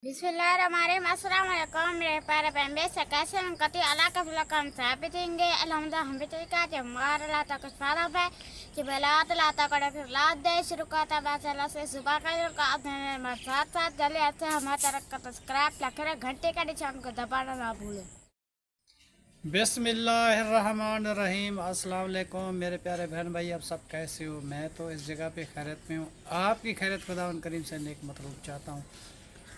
बिस्मिल्लाहिर्रहमानिर्रहीम अस्सलाम वालेकुम मेरे प्यारे बहन बेशक कैसे हम कति अल्लाह का फजल हम साबित होंगे अल्हम्दुलिल्लाह हम भी तरीका जब हमारा अल्लाह तक कुछ फायदा है कि बेलात लाता करे फिर लात दे शुरू करता बस अल्लाह से सुबह का साथ साथ जल्दी अच्छे हमारे तरफ का सब्सक्राइब लगे घंटे का निशान को दबाना ना भूलें। बिस्मिल्लाहिर्रहमानिर्रहीम अस्सलाम वालेकुम मेरे प्यारे बहन भाई, आप सब कैसे हो? मैं तो इस जगह पे खैरत में हूँ। आपकी खैरत खुदा करीम से नेक मतलूब चाहता हूँ।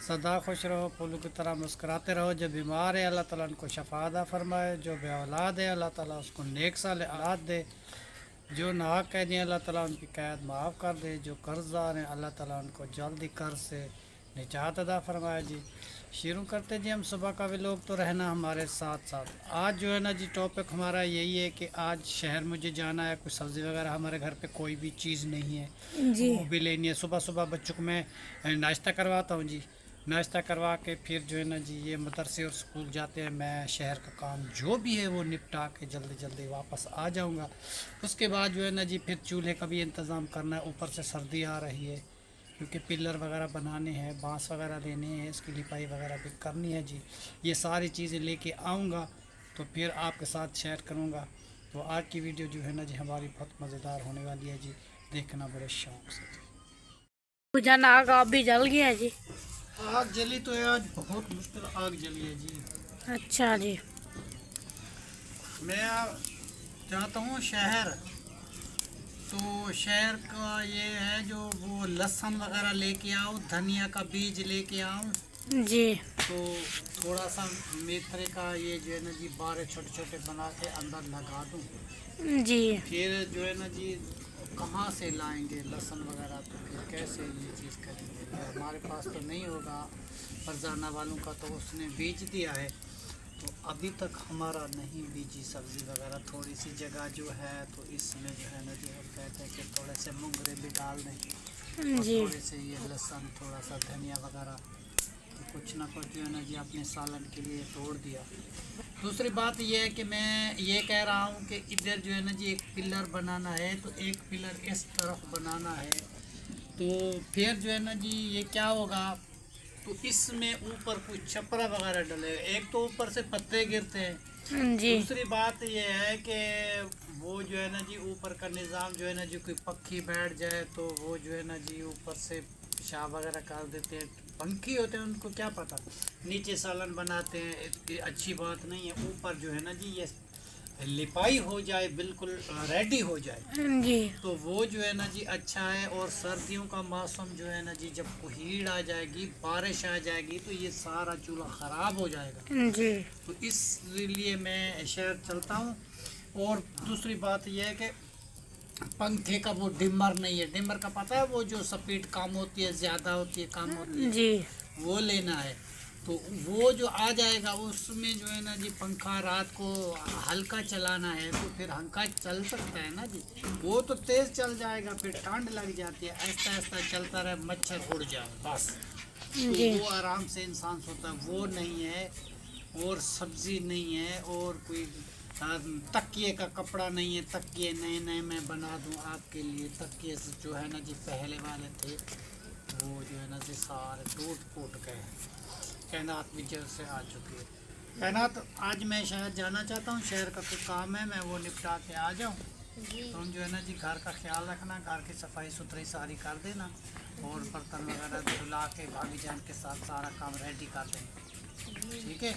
सदा खुश रहो, फूलों की तरह मुस्कुराते रहो। जो बीमार है अल्लाह ताला उनको शफादा फरमाए, जो बे औलाद है अल्लाह ताला उसको नेक साल औलाद दे, जो नाहक कैदी अल्लाह ताला उनकी कैद माफ़ कर दे, जो कर्जदार हैं अल्लाह ताला उनको जल्दी कर्ज से निजात अदा फरमाए। जी शुरू करते जी हम सुबह का भी लोग तो रहना हमारे साथ साथ। आज जो है ना जी टॉपिक हमारा यही है कि आज शहर मुझे जाना है, कुछ सब्ज़ी वगैरह हमारे घर पे कोई भी चीज़ नहीं है जी, वो भी लेनी है। सुबह सुबह बच्चों को मैं नाश्ता करवाता हूँ जी, नाश्ता करवा के फिर जो है ना जी ये मदरसे और स्कूल जाते हैं। मैं शहर का काम जो भी है वो निपटा के जल्दी जल्दी वापस आ जाऊंगा। उसके बाद जो है ना जी फिर चूल्हे का भी इंतज़ाम करना है। ऊपर से सर्दी आ रही है क्योंकि पिलर वगैरह बनाने हैं, बांस वगैरह लेने हैं, इसकी लिपाई वगैरह भी करनी है जी। ये सारी चीज़ें लेके आऊँगा तो फिर आपके साथ शेयर करूँगा। तो आज की वीडियो जो है ना जी हमारी बहुत मज़ेदार होने वाली है जी, देखना बड़े शौक़ से। जाना आग आप भी जल गया जी? आग जली तो है, आज बहुत मुश्किल आग जली है जी। अच्छा जी। मैं जाता हूँ शहर, तो शहर का ये है जो वो लहसुन वगैरह लेके आऊँ, धनिया का बीज लेके आऊँ जी, तो थोड़ा सा मेथरे का ये जो है ना जी बारे छोटे छोटे बना के अंदर लगा दूँ जी, फिर जो है ना जी कहाँ से लाएंगे लहसुन वगैरह, तो फिर कैसे ये चीज़ करेंगे? हमारे पास तो नहीं होगा, फरजाना वालों का तो उसने बीज दिया है, तो अभी तक हमारा नहीं बीजी सब्ज़ी वगैरह। थोड़ी सी जगह जो है तो इसमें जो है ना जी हम कहते हैं कि थोड़े से मुंगरे भी डाल दें और थोड़े से ये लहसुन, थोड़ा सा धनिया वगैरह, तो कुछ ना कुछ जो है ना जी अपने सालन के लिए तोड़ दिया। दूसरी बात यह है कि मैं ये कह रहा हूँ कि इधर जो है ना जी एक पिलर बनाना है, तो एक पिलर इस तरफ बनाना है, तो फिर जो है ना जी ये क्या होगा, तो इसमें ऊपर कुछ छपरा वगैरह डले। एक तो ऊपर से पत्ते गिरते हैं जी। दूसरी बात ये है कि वो जो है ना जी ऊपर का निज़ाम जो है ना जी कोई पक्षी बैठ जाए तो वो जो है ना जी ऊपर से पेशाब वगैरह कर देते हैं। पंखी होते हैं उनको क्या पता, नीचे सालन बनाते हैं, इतनी अच्छी बात नहीं है। ऊपर जो है ना जी ये लिपाई हो जाए, बिल्कुल रेडी हो जाए जी, तो वो जो है ना जी अच्छा है। और सर्दियों का मौसम जो है ना जी जब कोहीड़ आ जाएगी, बारिश आ जाएगी, तो ये सारा चूल्हा ख़राब हो जाएगा जी, तो इसलिए मैं शहर चलता हूँ। और दूसरी बात यह है कि पंखे का वो डिमर नहीं है, डिमर का पता है वो जो स्पीड कम होती है, ज़्यादा होती है, कम होती है जी, वो लेना है। तो वो जो आ जाएगा उसमें जो है ना जी पंखा रात को हल्का चलाना है, तो फिर हल्का चल सकता है ना जी। वो तो तेज़ चल जाएगा, फिर ठंड लग जाती है, ऐसा ऐसा चलता रहे, मच्छर उड़ जाए बस, तो वो आराम से इंसान सोता है। वो नहीं है, और सब्ज़ी नहीं है, और कोई तकिए का कपड़ा नहीं है। तकिए नए नए मैं बना दूं आपके लिए। तकिए जो है ना जी पहले वाले थे वो जो है ना जी सारे टूट फूट गए हैं, कैनात भी जल से आ चुकी है। कैनात आज मैं शहर जाना चाहता हूँ, शहर का कुछ काम है, मैं वो निपटा के आ जाऊँ। तो हम जो है ना जी घर का ख्याल रखना, घर की सफाई सुथरी सारी कर देना, और बर्तन वगैरह धुला के भाभी जान के साथ सारा काम रेडी कर देंगे, ठीक है?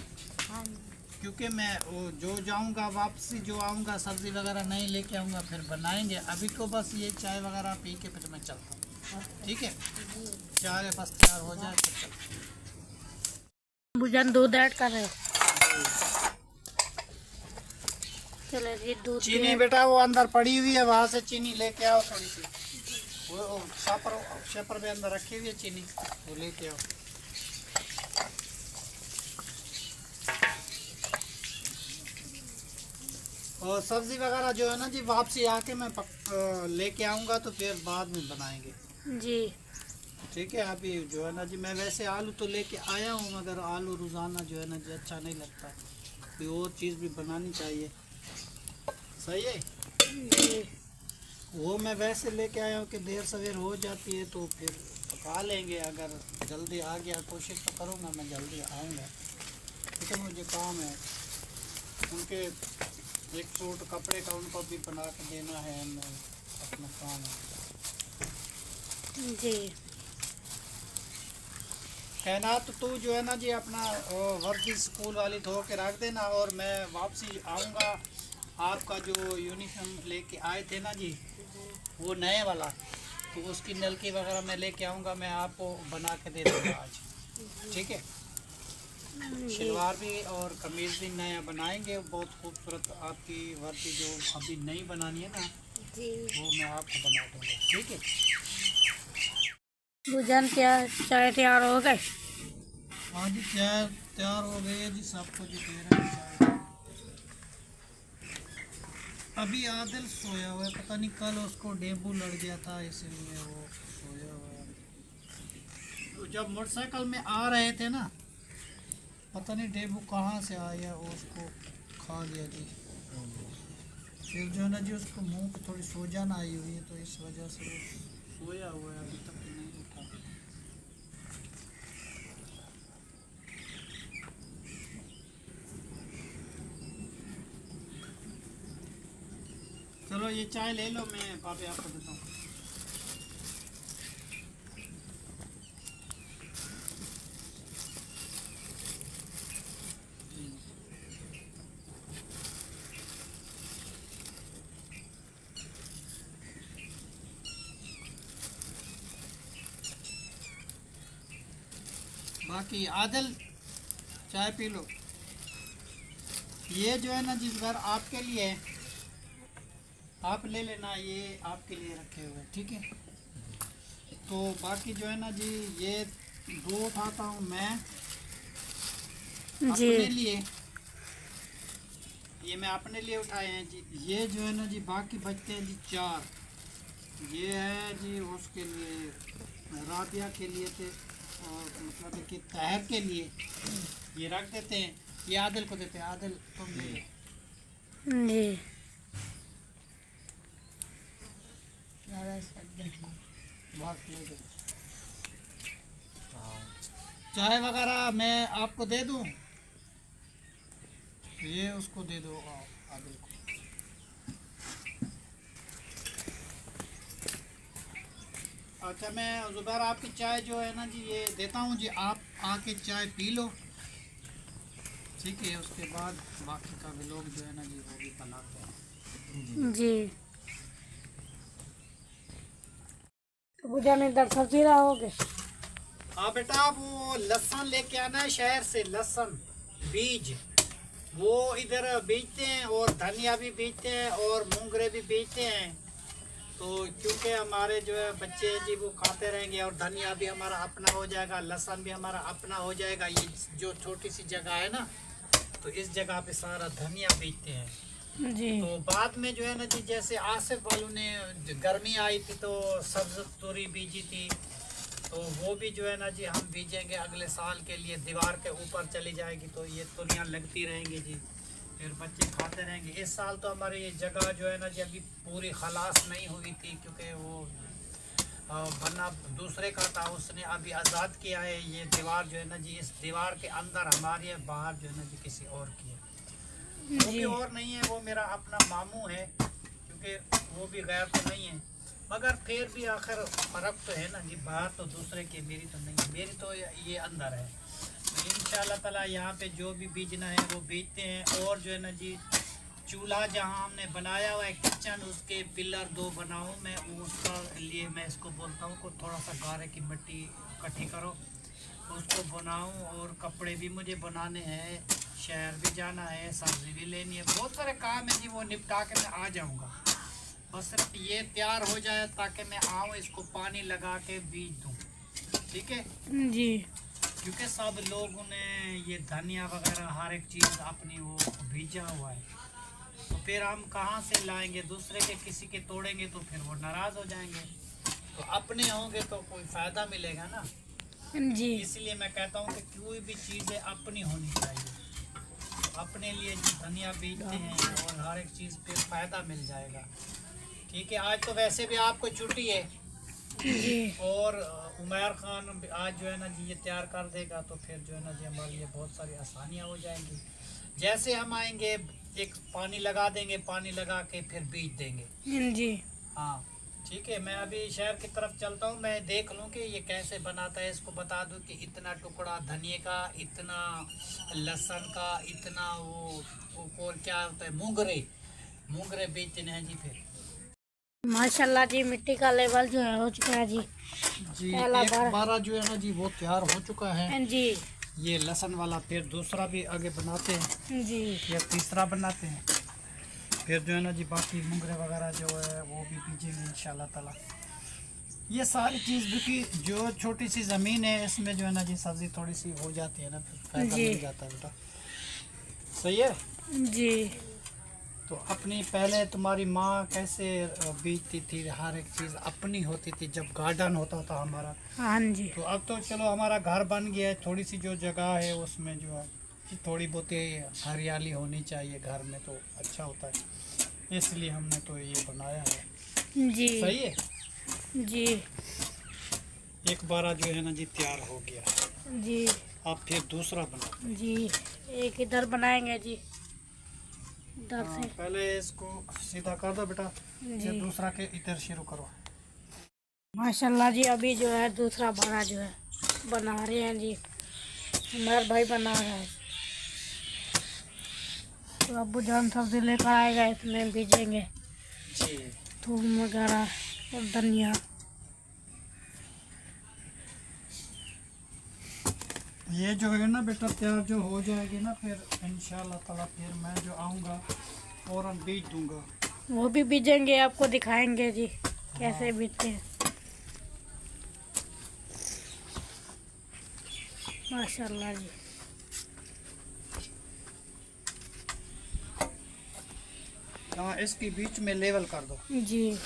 क्योंकि मैं वो जो जाऊंगा वापसी जो आऊंगा सब्ज़ी वगैरह नहीं लेके आऊंगा, फिर बनाएंगे। अभी तो बस ये चाय वगैरह पी के फिर मैं चलता हूँ, ठीक है? चाय बस तैयार हो जाए फिर चलता हूँ। बुझन दूध ऐड कर रहे हो? चलो जी दूध। चीनी बेटा वो अंदर पड़ी हुई है, वहाँ से चीनी लेके आओ थोड़ी सी, वो शेपर में अंदर रखी हुई है चीनी, वो लेके आओ। और सब्ज़ी वगैरह जो है ना जी वापसी आके मैं लेके आऊँगा, तो फिर बाद में बनाएंगे जी, ठीक है? अभी जो है ना जी मैं वैसे आलू तो लेके आया हूँ, मगर आलू रोज़ाना जो है ना जी अच्छा नहीं लगता, कोई और चीज़ भी बनानी चाहिए, सही है जी। वो मैं वैसे लेके आया हूँ कि देर सवेर हो जाती है तो फिर खा लेंगे। अगर जल्दी आ गया, कोशिश तो करूँगा मैं जल्दी आऊँगा, क्योंकि मुझे काम है। उनके एक सूट कपड़े का उनको भी बना के देना है, मैं अपना काम है। जी कहना तो तू जो है ना जी अपना वर्दी स्कूल वाली धो के रख देना, और मैं वापसी आऊँगा। आपका जो यूनिफॉर्म लेके आए थे ना जी, वो नए वाला, तो उसकी नलकी वगैरह मैं लेके आऊँगा, मैं आपको बना के दे दूँगा आज, ठीक है। शलवार भी और कमीज़ भी नया बनाएंगे, बहुत खूबसूरत। आपकी वर्दी जो अभी नई बनानी है ना जी, वो मैं आपको बना दूँगा, ठीक है। भोजन चाय तैयार हो गए। हाँ जी, चाय तैयार हो गई है जी, सबको जी दे रहे हैं चाय। अभी आदिल सोया हुआ है, पता नहीं कल उसको डेंगू लग गया था, इसीलिए वो सोया हुआ है। तो जब मोटरसाइकिल में आ रहे थे ना, पता नहीं डेंगू कहाँ से आया, वो उसको खा गया जी। फिर जो है ना जी उसको मुंह पे थोड़ी सूजन आई हुई है, तो इस वजह से वो सोया हुआ है, अभी तक नहीं उठा। चलो ये चाय ले लो, मैं पापे आपको देता हूँ। बाकी आदिल चाय पी लो। ये जो है ना जिस घर आपके लिए है, आप ले लेना, ये आपके लिए रखे हुए, ठीक है। तो बाकी जो है ना जी, ये दो उठाता हूँ मैं अपने लिए, ये मैं अपने लिए उठाए हैं जी। ये जो है ना जी बाकी बचते हैं जी 4, ये है जी उसके लिए, राबिया के लिए थे, और मतलब है कि तहर के लिए ये रख देते हैं। ये आदिल को देते हैं, आदिल तुम ले लो जी। बात ले दो। चाय वगैरह मैं आपको दे दूं, ये उसको दे दो आदिल को। अच्छा, मैं ज़ुबैर आपकी चाय जो है ना जी ये देता हूँ जी, आप आके चाय पी लो, ठीक है। उसके बाद बाकी का भी लोग जो है ना जी वो भी बनाते हैं जी। पूजा में इधर सब्जी रहोगे। हाँ बेटा, वो लहसुन लेके आना है शहर से, लहसुन बीज वो इधर बेचते हैं, और धनिया भी बेचते हैं, और मूंगरे भी बेचते हैं। तो क्योंकि हमारे जो है बच्चे जी वो खाते रहेंगे, और धनिया भी हमारा अपना हो जाएगा, लहसुन भी हमारा अपना हो जाएगा। ये जो छोटी सी जगह है ना, तो इस जगह पे सारा धनिया बेचते हैं जी। तो बाद में जो है ना जी, जैसे आसिफ वालों ने गर्मी आई थी तो सब्ज तूरी बीजी थी, तो वो भी जो है ना जी हम बीजेंगे अगले साल के लिए। दीवार के ऊपर चली जाएगी तो ये तुरियाँ लगती रहेंगी जी, फिर बच्चे खाते रहेंगे। इस साल तो हमारी ये जगह जो है ना जी अभी पूरी खलास नहीं हुई थी, क्योंकि वो बना दूसरे का था, उसने अभी आज़ाद किया है। ये दीवार जो है ना जी, इस दीवार के अंदर हमारी है, बाहर जो है ना जी किसी और की है। वो भी और नहीं है, वो मेरा अपना मामू है, क्योंकि वो भी गैर तो नहीं है, मगर फिर भी आखिर फ़र्क तो है ना जी, बाहर तो दूसरे की, मेरी तो नहीं है, मेरी तो ये अंदर है। तो इंशाअल्लाह ताला यहाँ पे जो भी बीजना है वो बीजते हैं। और जो है ना जी चूल्हा जहाँ हमने बनाया हुआ है किचन, उसके पिलर 2 बनाऊँ मैं, उसका लिए मैं इसको बोलता हूँ को थोड़ा सा गारे की मिट्टी इकट्ठी करो, उसको बनाऊँ। और कपड़े भी मुझे बनाने हैं, शहर भी जाना है, सब्ज़ी भी लेनी है, बहुत सारे काम है जी, वो निपटा के मैं आ जाऊँगा। बस सिर्फ ये तैयार हो जाए ताकि मैं आऊँ, इसको पानी लगा के बीज दूँ, ठीक है जी। क्योंकि सब लोगों ने ये धनिया वगैरह हर एक चीज़ अपनी वो बीजा हुआ है, तो फिर हम कहाँ से लाएंगे, दूसरे के किसी के तोड़ेंगे तो फिर वो नाराज़ हो जाएंगे। तो अपने होंगे तो कोई फ़ायदा मिलेगा ना जी। इसलिए मैं कहता हूँ कि कोई भी चीज़ें अपनी होनी चाहिए। तो अपने लिए जो धनिया बीजते हैं और हर एक चीज़ पे फ़ायदा मिल जाएगा, ठीक है। आज तो वैसे भी आपको छुट्टी है, जी। और उमर खान आज जो है ना जी ये तैयार कर देगा, तो फिर जो है ना जी हमारे लिए बहुत सारी आसानियाँ हो जाएंगी। जैसे हम आएंगे एक पानी लगा देंगे, पानी लगा के फिर बीज देंगे। जी। हाँ ठीक है, मैं अभी शहर की तरफ चलता हूँ, मैं देख लूँ कि ये कैसे बनाता है। इसको बता दूँ कि इतना टुकड़ा धनिए का, इतना लहसुन का, इतना वो क्या होता है मूंगरे, मूंगरे बेचने हैं जी। फिर माशाल्लाह जी, मिट्टी का लेवल जो है हो चुका है जी। जी पहला एक बारा जो है ना जी वो तैयार हो चुका है जी। ये लहसुन वाला। फिर दूसरा भी आगे बनाते हैं जी। या तीसरा बनाते हैं। फिर जो है ना जी बाकी मुंगरे वगैरह जो है वो भी बीजेंगे इंशाल्लाह ताला। ये सारी चीज़ क्योंकि जो छोटी सी ज़मीन है इसमें जो है ना जी सब्ज़ी थोड़ी सी हो जाती है ना, फिर फायदा मिल जाता है बेटा। सही है जी। तो अपनी पहले तुम्हारी माँ कैसे बीजती थी, हर एक चीज़ अपनी होती थी जब गार्डन होता था हमारा। हाँ जी। तो अब तो चलो हमारा घर बन गया है, थोड़ी सी जो जगह है उसमें जो है थोड़ी बहुत हरियाली होनी चाहिए घर में, तो अच्छा होता है, इसलिए हमने तो ये बनाया है। जी। सही है जी। एक बारा जो है ना जी तैयार हो गया, जी। अब फिर दूसरा बना। जी, एक इधर बनाएंगे जी, इधर से। पहले इसको सीधा कर दो बेटा, जी। फिर दूसरा के इधर शुरू करो। माशाल्लाह जी, अभी जो है दूसरा बड़ा जो है बना रहे हैं जी, हमारा भाई बना रहा है। तो अब्बू जान सब्जी लेकर आएगा, इसमें बीजेंगे जी थूम वगैरह और धनिया। ये जो है ना बेटा तैयार जो हो जाएगी ना, फिर इंशाल्लाह ताला फिर मैं जो आऊँगा फौरन बीज दूंगा। वो भी बीजेंगे, आपको दिखाएंगे जी कैसे बीजते हैं। माशाल्लाह जी। हाँ इसकी बीच में लेवल कर दो। जी,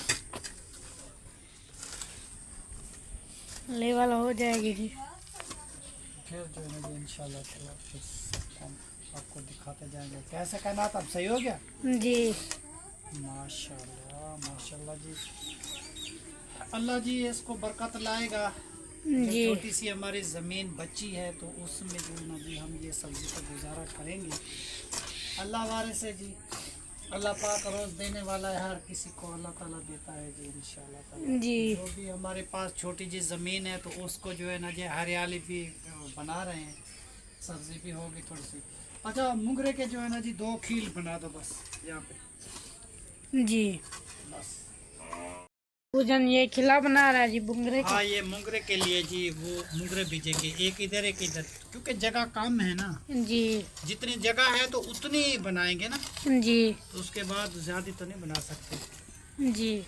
लेवल हो जाएगी जी। फिर जो है ना जी इंशाल्लाह ताला फिर हम आपको दिखाते जाएंगे कैसे करना था। अब सही हो गया जी। माशाल्लाह माशाल्लाह जी, अल्लाह जी इसको बरकत लाएगा। जी। छोटी सी हमारी ज़मीन बची है तो उसमें जो है ना जी हम ये सब्ज़ी का गुजारा करेंगे। अल्लाह वारे से जी, अल्लाह पाक रोज़ देने वाला है, हर किसी को अल्लाह ताला देता है जी इंशाल्लाह ताला। जी। जो भी हमारे पास छोटी जी ज़मीन है तो उसको जो है ना जी हरियाली भी बना रहे हैं, सब्ज़ी भी होगी थोड़ी सी। अच्छा मुंगरे के जो है ना जी 2 खील बना दो बस यहाँ पे। जी। बस पूजन ये खिला बना रहा है जी बुंगरे का। हाँ ये मुंगरे के लिए जी वो मुंगरे बीजेंगे, एक इधर एक इधर, क्योंकि जगह कम है ना। जी। जितनी जगह है तो उतनी बनाएंगे ना, जी। तो उसके बाद ज़्यादा तो नहीं बना सकते। जी।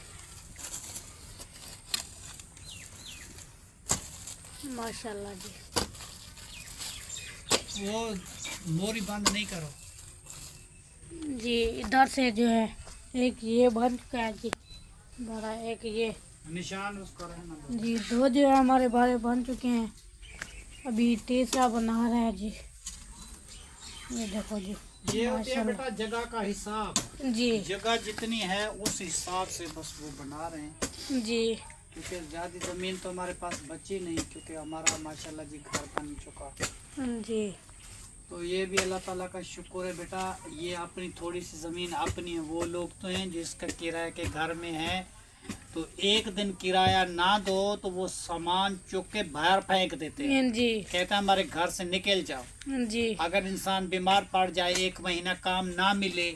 माशाल्लाह जी। वो मोरी बंद नहीं करो जी, इधर से जो है एक ये बन चुका है जी बड़ा, एक ये निशान उसको रहना दो। जी। 2 जो है हमारे बड़े बन चुके हैं, अभी तीसरा बना रहा है जी। ये देखो जी, ये होती है बेटा जगह का हिसाब। जी। जगह जितनी है उस हिसाब से बस वो बना रहे हैं, जी। क्योंकि ज़्यादा ज़मीन तो हमारे पास बची नहीं, क्योंकि हमारा माशाल्लाह जी घर बन चुका। जी। तो ये भी अल्लाह ताला का शुक्र है बेटा, ये अपनी थोड़ी सी ज़मीन अपनी है। वो लोग तो हैं जिसका किराए के घर में है, तो एक दिन किराया ना दो तो वो सामान चुक के बाहर फेंक देते हैं। जी। कहते हैं हमारे घर से निकल जाओ। जी। अगर इंसान बीमार पड़ जाए, 1 महीना काम ना मिले,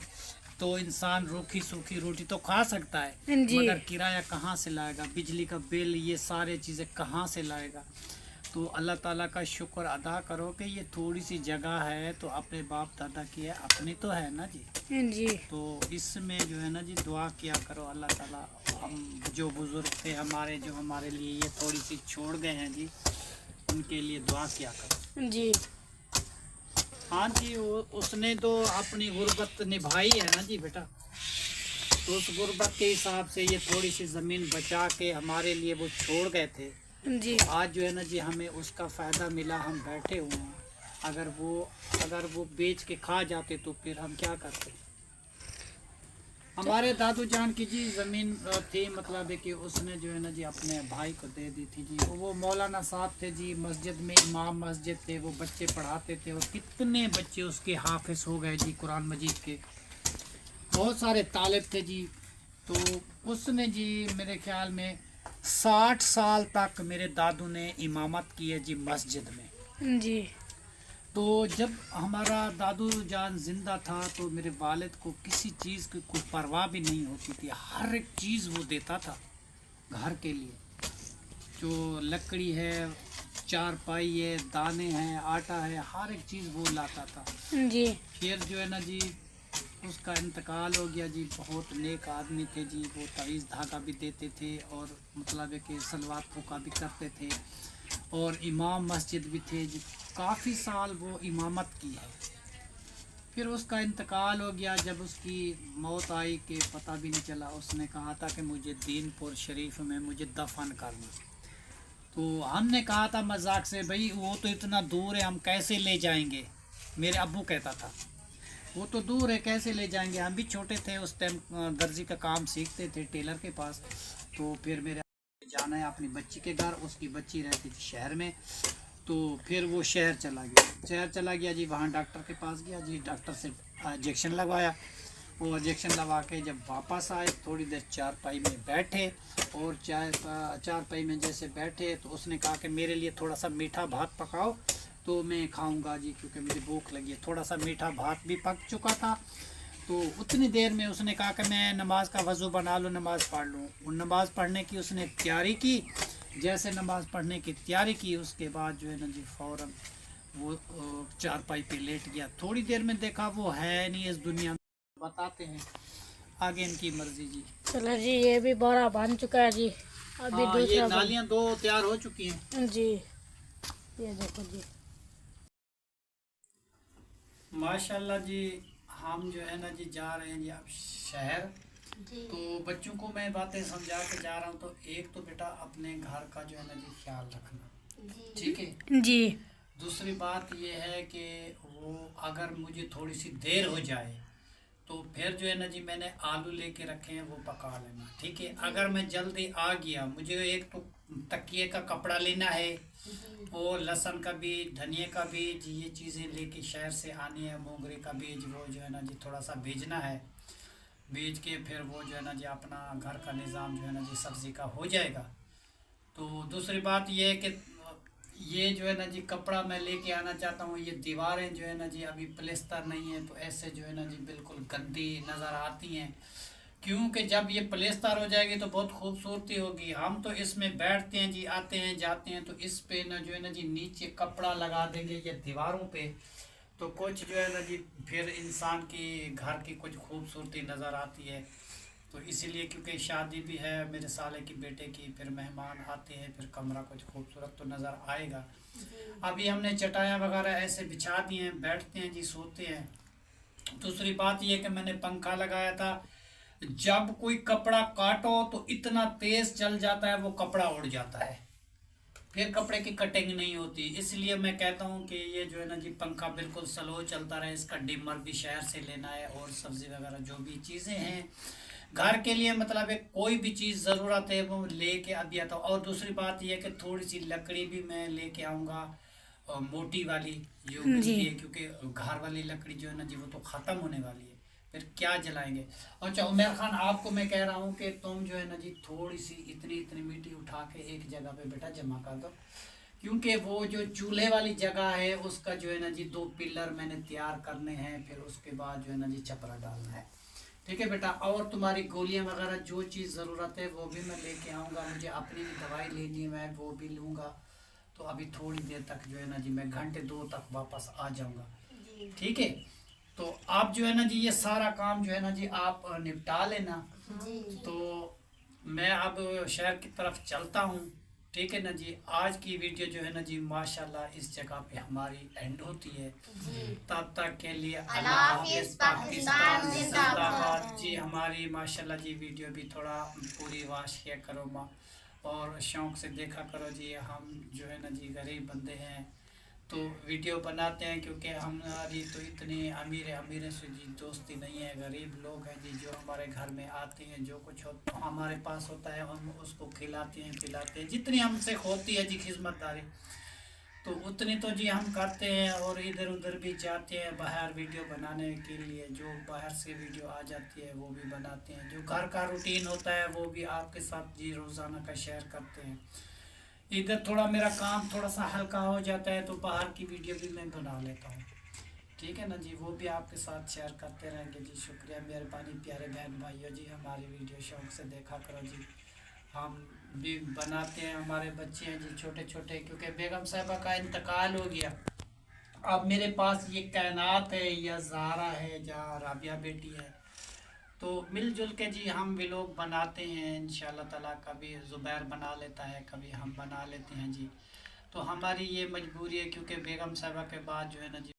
तो इंसान रूखी सूखी रोटी तो खा सकता है, जी। मगर किराया कहाँ से लाएगा, बिजली का बिल, ये सारे चीज़ें कहाँ से लाएगा। तो अल्लाह ताला का शुक्र अदा करो कि ये थोड़ी सी जगह है तो अपने बाप दादा की है, अपनी तो है ना जी। जी। तो इसमें जो है ना जी दुआ किया करो, अल्लाह ताला हम जो बुज़ुर्ग थे हमारे, जो हमारे लिए ये थोड़ी सी छोड़ गए हैं जी, उनके लिए दुआ किया करो जी। हाँ जी। उसने तो अपनी गुर्बत निभाई है ना जी बेटा, तो उस गुर्बत के हिसाब से ये थोड़ी सी ज़मीन बचा के हमारे लिए वो छोड़ गए थे। जी। आज जो है ना जी हमें उसका फ़ायदा मिला, हम बैठे हुए हैं। अगर वो बेच के खा जाते तो फिर हम क्या करते। हमारे दादू जान की जी ज़मीन थी, मतलब है कि उसने जो है ना जी अपने भाई को दे दी थी जी। वो मौलाना साहब थे जी, मस्जिद में इमाम मस्जिद थे, वो बच्चे पढ़ाते थे और कितने बच्चे उसके हाफिज हो गए जी कुरान मजीद के, बहुत सारे तालिब थे जी। तो उसने जी मेरे ख्याल में 60 साल तक मेरे दादू ने इमामत की है जी मस्जिद में जी। तो जब हमारा दादू जान जिंदा था तो मेरे वालिद को किसी चीज़ की कोई परवाह भी नहीं होती थी, हर एक चीज़ वो देता था घर के लिए, जो लकड़ी है, चारपाई है, दाने हैं, आटा है, हर एक चीज़ वो लाता था जी। फिर जो है ना जी उसका इंतकाल हो गया जी। बहुत नेक आदमी थे जी, वो तवीज़ धागा भी देते थे और मतलब है कि सलवात फूका भी करते थे और इमाम मस्जिद भी थे जी। काफ़ी साल वो इमामत की है। फिर उसका इंतकाल हो गया। जब उसकी मौत आई कि पता भी नहीं चला, उसने कहा था कि मुझे दीनपुर शरीफ में मुझे दफन करना। तो हमने कहा था मजाक से, भाई वो तो इतना दूर है, हम कैसे ले जाएंगे। मेरे अब्बू कहता था वो तो दूर है, कैसे ले जाएंगे। हम भी छोटे थे उस टाइम, दर्जी का काम सीखते थे टेलर के पास। तो फिर मेरे जाना है अपनी बच्ची के घर, उसकी बच्ची रहती थी शहर में। तो फिर वो शहर चला गया जी। वहाँ डॉक्टर के पास गया जी, डॉक्टर से इंजेक्शन लगवाया। वो इंजेक्शन लगा के जब वापस आए, थोड़ी देर चारपाई में बैठे और चारपाई में जैसे बैठे तो उसने कहा कि मेरे लिए थोड़ा सा मीठा भात पकाओ तो मैं खाऊंगा जी, क्योंकि मुझे भूख लगी है। थोड़ा सा मीठा भात भी पक चुका था। तो उतनी देर में उसने कहा कि मैं नमाज का वज़ू बना लूँ, नमाज़ पढ़ लूँ। और नमाज़ पढ़ने की उसने तैयारी की। जैसे नमाज़ पढ़ने की तैयारी की उसके बाद जो है ना जी फ़ौरन वो चारपाई पे लेट गया। थोड़ी देर में देखा वो है नहीं इस दुनिया में। बताते हैं आगे इनकी मर्जी जी। चलो जी, ये भी बोरा बन चुका है जी। अभी हाँ, ये दूसरा नालियाँ 2 तैयार हो चुकी हैं जी। ये देखो जी। माशाल्लाह जी। हम जो है ना जी जा रहे हैं जी अब शहर। तो बच्चों को मैं बातें समझा के जा रहा हूँ। तो एक तो बेटा अपने घर का जो है ना जी ख्याल रखना, ठीक है। जी। दूसरी बात ये है कि वो अगर मुझे थोड़ी सी देर हो जाए तो फिर जो है ना जी मैंने आलू लेके रखे हैं, वो पका लेना, ठीक है। अगर मैं जल्दी आ गया, मुझे एक तो तकिए का कपड़ा लेना है और लहसुन का बीज, धनिया का बीज, ये चीज़ें लेके शहर से आनी है। मोगरे का बीज वो जो है ना जी थोड़ा सा बीजना है। बीज के फिर वो जो है ना जी अपना घर का निज़ाम जो है ना जी सब्ज़ी का हो जाएगा। तो दूसरी बात ये है कि ये जो है ना जी कपड़ा मैं लेके आना चाहता हूँ। ये दीवारें जो है ना जी अभी प्लेस्तर नहीं है, तो ऐसे जो है ना जी बिल्कुल गंदी नज़र आती हैं। क्योंकि जब ये प्लेस्तर हो जाएगी तो बहुत खूबसूरती होगी। हम तो इसमें बैठते हैं जी, आते हैं जाते हैं, तो इस पे ना जो है ना जी नीचे कपड़ा लगा देंगे ये दीवारों पे, तो कुछ जो है ना जी फिर इंसान की घर की कुछ खूबसूरती नज़र आती है। तो इसीलिए क्योंकि शादी भी है मेरे साले की बेटे की, फिर मेहमान आते हैं, फिर कमरा कुछ खूबसूरत तो नज़र आएगा। अभी हमने चटाइयाँ वगैरह ऐसे बिछा दी हैं, बैठते हैं जी, सोते हैं। दूसरी बात ये कि मैंने पंखा लगाया था। जब कोई कपड़ा काटो तो इतना तेज़ चल जाता है, वो कपड़ा उड़ जाता है, फिर कपड़े की कटिंग नहीं होती। इसलिए मैं कहता हूँ कि ये जो है ना जी पंखा बिल्कुल स्लो चलता रहे। इसका डिमर भी शहर से लेना है और सब्ज़ी वगैरह जो भी चीज़ें हैं घर के लिए, मतलब है कोई भी चीज़ ज़रूरत है वो लेके अभी आता हूँ। और दूसरी बात यह है कि थोड़ी सी लकड़ी भी मैं लेके आऊँगा, मोटी वाली जो मिलती है, क्योंकि घर वाली लकड़ी जो है ना जी वो तो ख़त्म होने वाली है, फिर क्या जलाएंगे। अच्छा उमर खान, आपको मैं कह रहा हूँ कि तुम जो है ना जी थोड़ी सी इतनी इतनी मिट्टी उठा के एक जगह पे बेटा जमा कर दो, क्योंकि वो जो चूल्हे वाली जगह है उसका जो है ना जी 2 पिलर मैंने तैयार करने हैं, फिर उसके बाद जो है ना जी छपरा डालना है, ठीक है बेटा। और तुम्हारी गोलियां वगैरह जो चीज़ ज़रूरत है वो भी मैं लेके आऊँगा। मुझे अपनी भी दवाई लेनी है, मैं वो भी लूँगा। तो अभी थोड़ी देर तक जो है ना जी मैं घंटे 2 तक वापस आ जाऊँगा, ठीक है। तो आप जो है ना जी ये सारा काम जो है ना जी आप निपटा लेना। तो मैं अब शहर की तरफ चलता हूँ, ठीक है ना जी। आज की वीडियो जो है ना जी माशाल्लाह इस जगह पे हमारी एंड होती है। तब तक के लिए अल्लाह हाफिज़, पाकिस्तान जिंदाबाद जी। हमारी माशाल्लाह जी वीडियो भी थोड़ा पूरी वाश किया करो माँ, और शौक़ से देखा करो जी। हम जो है ना जी गरीब बंदे हैं, तो वीडियो बनाते हैं, क्योंकि हमारी तो इतनी अमीर से जी दोस्ती नहीं है, गरीब लोग हैं जी जो हमारे घर में आते हैं, जो कुछ हमारे पास होता है हम उसको खिलाते हैं पिलाते हैं, जितनी हमसे होती है जी खिदमतदारी तो उतनी तो जी हम करते हैं। और इधर उधर भी जाते हैं बाहर वीडियो बनाने के लिए, जो बाहर से वीडियो आ जाती है वो भी बनाते हैं, जो घर का रूटीन होता है वो भी आपके साथ जी रोज़ाना का शेयर करते हैं। इधर थोड़ा मेरा काम थोड़ा सा हल्का हो जाता है तो बाहर की वीडियो भी मैं बना लेता हूँ, ठीक है ना जी, वो भी आपके साथ शेयर करते रहेंगे जी। शुक्रिया मेहरबानी प्यारे बहन भाइयों जी, हमारी वीडियो शौक से देखा करो जी, हम भी बनाते हैं। हमारे बच्चे हैं जी छोटे छोटे, क्योंकि बेगम साहिबा का इंतकाल हो गया, अब मेरे पास ये कायनात है या ज़ारा है जहाँ राबिया बेटी है, तो मिलजुल के जी हम भी लोग बनाते हैं इंशाल्लाह ताला। कभी ज़ुबैर बना लेता है, कभी हम बना लेते हैं जी, तो हमारी ये मजबूरी है, क्योंकि बेगम साहिबा के बाद जो है ना जी,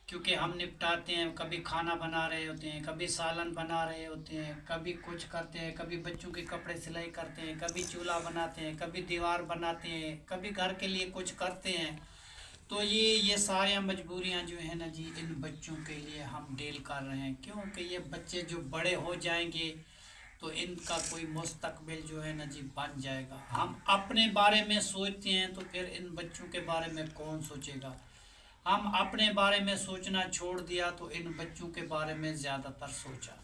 क्योंकि हम निपटाते हैं, कभी खाना बना रहे होते हैं, कभी सालन बना रहे होते हैं, कभी कुछ करते हैं, कभी बच्चों के कपड़े सिलाई करते हैं, कभी चूल्हा बनाते हैं, कभी दीवार बनाते हैं, कभी घर के लिए कुछ करते हैं। तो ये सारी मजबूरियां जो है ना जी इन बच्चों के लिए हम डील कर रहे हैं, क्योंकि ये बच्चे जो बड़े हो जाएंगे तो इनका कोई मुस्तकबिल जो है ना जी बन जाएगा। हम अपने बारे में सोचते हैं तो फिर इन बच्चों के बारे में कौन सोचेगा। हम अपने बारे में सोचना छोड़ दिया तो इन बच्चों के बारे में ज़्यादातर सोचा।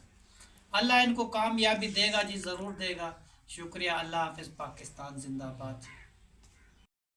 अल्लाह इनको कामयाबी देगा जी, ज़रूर देगा। शुक्रिया, अल्लाह हाफ़िज़, पाकिस्तान जिंदाबाद।